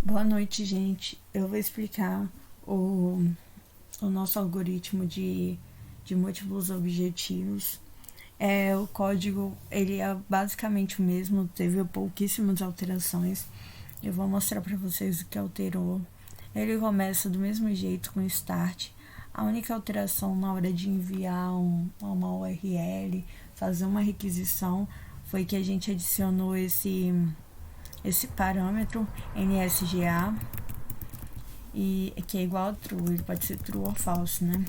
Boa noite, gente. Eu vou explicar o nosso algoritmo de múltiplos objetivos. O código ele é basicamente o mesmo, teve pouquíssimas alterações. Eu vou mostrar para vocês o que alterou. Ele começa do mesmo jeito com start. A única alteração na hora de enviar uma URL, fazer uma requisição, foi que a gente adicionou esse parâmetro NSGA, e que é igual a true, ele pode ser true ou false, né?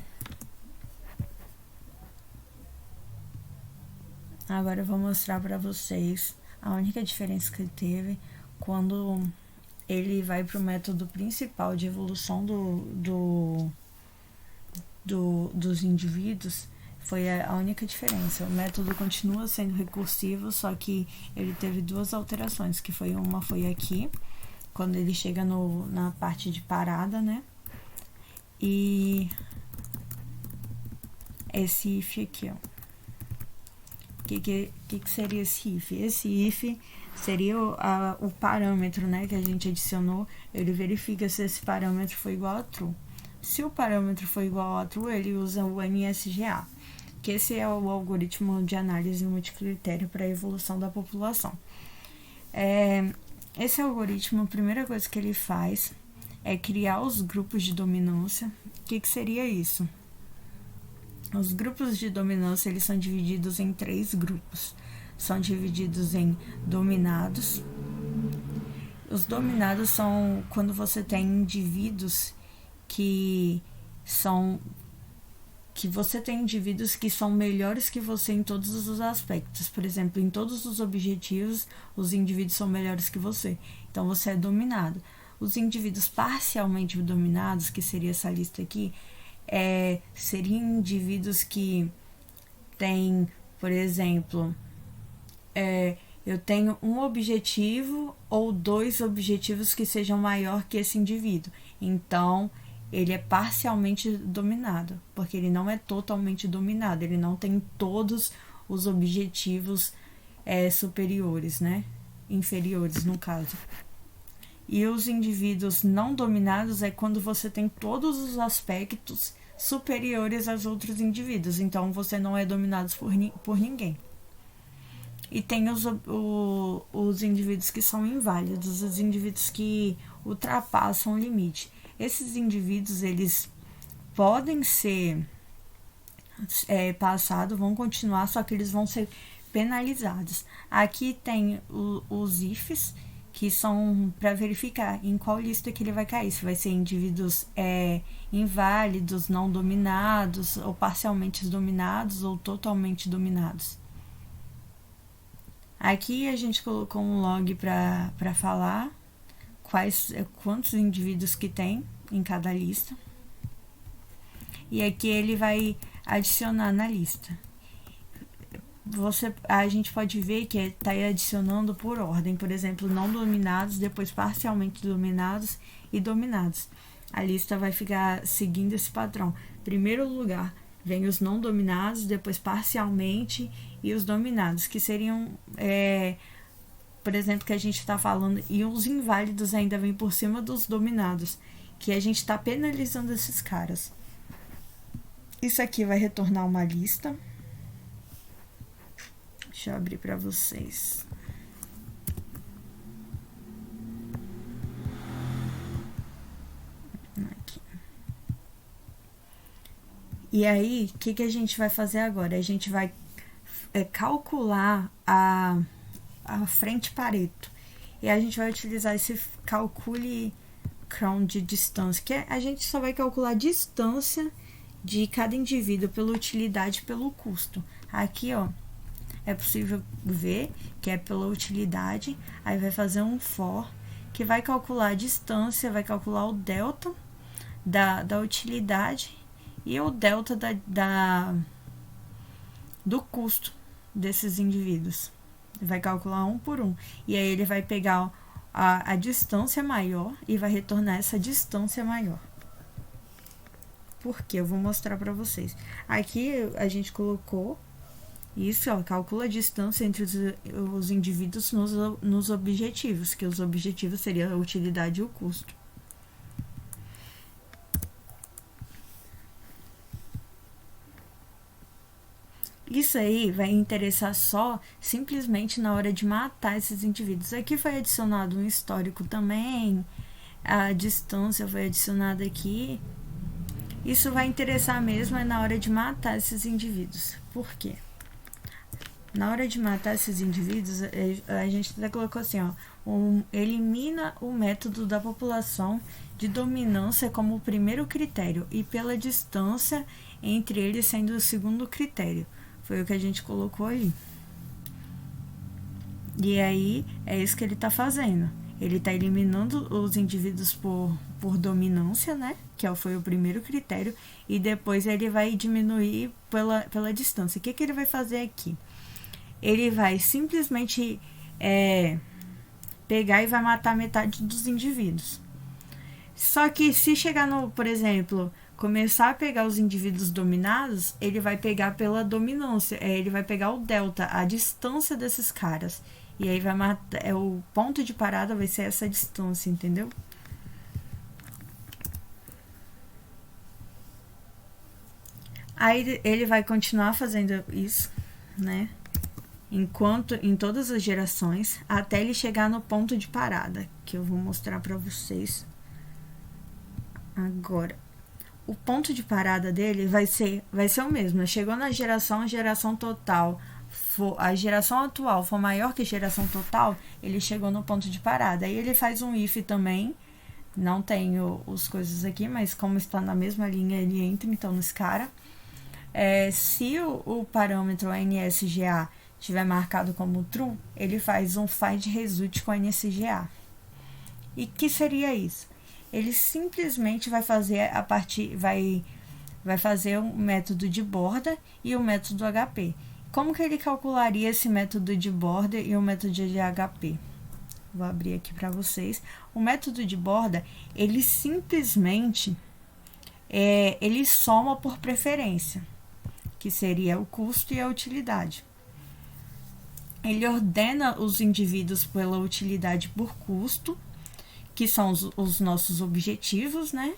Agora eu vou mostrar para vocês a única diferença que ele teve quando ele vai para o método principal de evolução dos indivíduos. Foi a única diferença. O método continua sendo recursivo, só que ele teve duas alterações, que foi aqui, quando ele chega na parte de parada, né? E esse if aqui, ó. O que seria esse if? Esse if seria o parâmetro, né, que a gente adicionou. Ele verifica se esse parâmetro foi igual a true. Se o parâmetro for igual a true, ele usa o NSGA, que esse é o algoritmo de análise multicritério para a evolução da população. Esse algoritmo, a primeira coisa que ele faz é criar os grupos de dominância. O que seria isso? Os grupos de dominância, eles são divididos em 3 grupos. São divididos em dominados. Os dominados são quando você tem indivíduos que você tem indivíduos que são melhores que você em todos os aspectos. Por exemplo, em todos os objetivos, os indivíduos são melhores que você. Então, você é dominado. Os indivíduos parcialmente dominados, que seria essa lista aqui, seriam indivíduos que têm, por exemplo, eu tenho um objetivo ou 2 objetivos que sejam maior que esse indivíduo. Então, ele é parcialmente dominado, porque ele não é totalmente dominado, ele não tem todos os objetivos superiores, né? Inferiores, no caso. E os indivíduos não dominados é quando você tem todos os aspectos superiores aos outros indivíduos, então você não é dominado por ninguém. E tem os indivíduos que são inválidos, os indivíduos que ultrapassam o limite. Esses indivíduos, eles podem ser passados, vão continuar, só que eles vão ser penalizados. Aqui tem os ifs, que são para verificar em qual lista que ele vai cair, se vai ser indivíduos inválidos, não dominados, ou parcialmente dominados, ou totalmente dominados. Aqui a gente colocou um log para falar quantos indivíduos que tem em cada lista. E aqui ele vai adicionar na lista. A gente pode ver que está adicionando por ordem, por exemplo, não dominados, depois parcialmente dominados e dominados. A lista vai ficar seguindo esse padrão. Primeiro lugar vem os não dominados, depois parcialmente e os dominados, que seriam, por exemplo, que a gente está falando, e os inválidos ainda vêm por cima dos dominados, que a gente está penalizando esses caras. Isso aqui vai retornar uma lista. Deixa eu abrir para vocês. Aqui. E aí, o que a gente vai fazer agora? A gente vai calcular a frente Pareto. E a gente vai utilizar esse calcule crown de distância, que a gente só vai calcular a distância de cada indivíduo pela utilidade e pelo custo. Aqui, ó, é possível ver que é pela utilidade, aí vai fazer um for, que vai calcular a distância, vai calcular o delta da utilidade e o delta do custo desses indivíduos. Vai calcular um por um. E aí ele vai pegar a distância maior e vai retornar essa distância maior. Por quê? Eu vou mostrar para vocês. Aqui a gente colocou Isso, ó, calcula a distância entre os indivíduos nos objetivos, que os objetivos seriam a utilidade e o custo. Isso aí vai interessar só simplesmente na hora de matar esses indivíduos. Aqui foi adicionado um histórico também, a distância foi adicionada aqui. Isso vai interessar mesmo é na hora de matar esses indivíduos. Por quê? Na hora de matar esses indivíduos, a gente até colocou assim, ó, elimina o método da população de dominância como o primeiro critério e pela distância entre eles sendo o segundo critério. Foi o que a gente colocou ali. E aí, é isso que ele está fazendo. Ele está eliminando os indivíduos por dominância, né? Que foi o primeiro critério. E depois ele vai diminuir pela distância. O que ele vai fazer aqui? Ele vai simplesmente pegar e vai matar metade dos indivíduos. Só que se chegar no, por exemplo, começar a pegar os indivíduos dominados, ele vai pegar pela dominância, ele vai pegar o delta, a distância desses caras. E aí vai matar, o ponto de parada vai ser essa distância, entendeu? Aí ele vai continuar fazendo isso, né? Enquanto em todas as gerações, até ele chegar no ponto de parada, que eu vou mostrar para vocês agora. O ponto de parada dele vai ser o mesmo. Chegou na geração total, a geração atual for maior que a geração total, ele chegou no ponto de parada. Aí ele faz um if também. Não tenho os coisas aqui, mas como está na mesma linha, ele entra então nesse cara. Se o parâmetro NSGA estiver marcado como true, ele faz um find result com NSGA. E que seria isso? Ele simplesmente vai fazer vai fazer um método de borda e o método HP. Como que ele calcularia esse método de borda e o método de HP? Vou abrir aqui para vocês. O método de borda, ele simplesmente ele soma por preferência, que seria o custo e a utilidade. Ele ordena os indivíduos pela utilidade por custo, que são os nossos objetivos, né?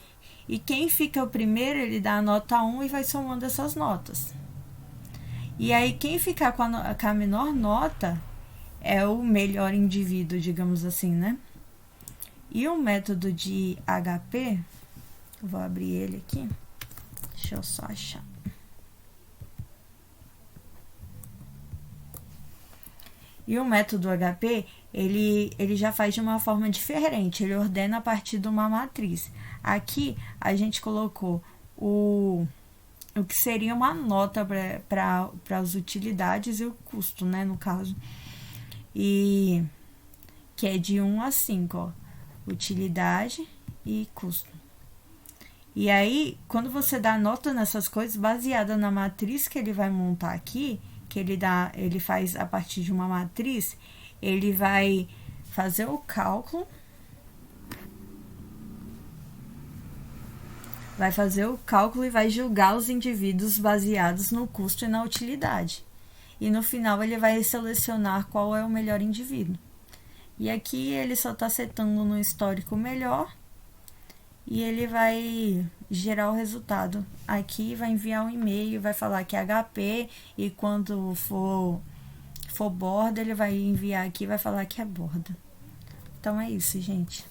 E quem fica o primeiro, ele dá a nota 1 e vai somando essas notas. E aí, quem ficar com a menor nota é o melhor indivíduo, digamos assim, né? E o método de HP, eu vou abrir ele aqui. Deixa eu só achar. E o método HP, ele já faz de uma forma diferente, ele ordena a partir de uma matriz. Aqui, a gente colocou o que seria uma nota para as utilidades e o custo, né, no caso. E que é de 1 a 5, ó, utilidade e custo. E aí, quando você dá nota nessas coisas, baseada na matriz que ele vai montar aqui, que ele faz a partir de uma matriz, ele vai fazer o cálculo, e vai julgar os indivíduos baseados no custo e na utilidade. E no final ele vai selecionar qual é o melhor indivíduo. E aqui ele só está setando no histórico melhor e ele vai gerar o resultado. Aqui vai enviar um e-mail, vai falar que é HP e quando for borda, ele vai enviar aqui e vai falar que é borda. Então é isso, gente.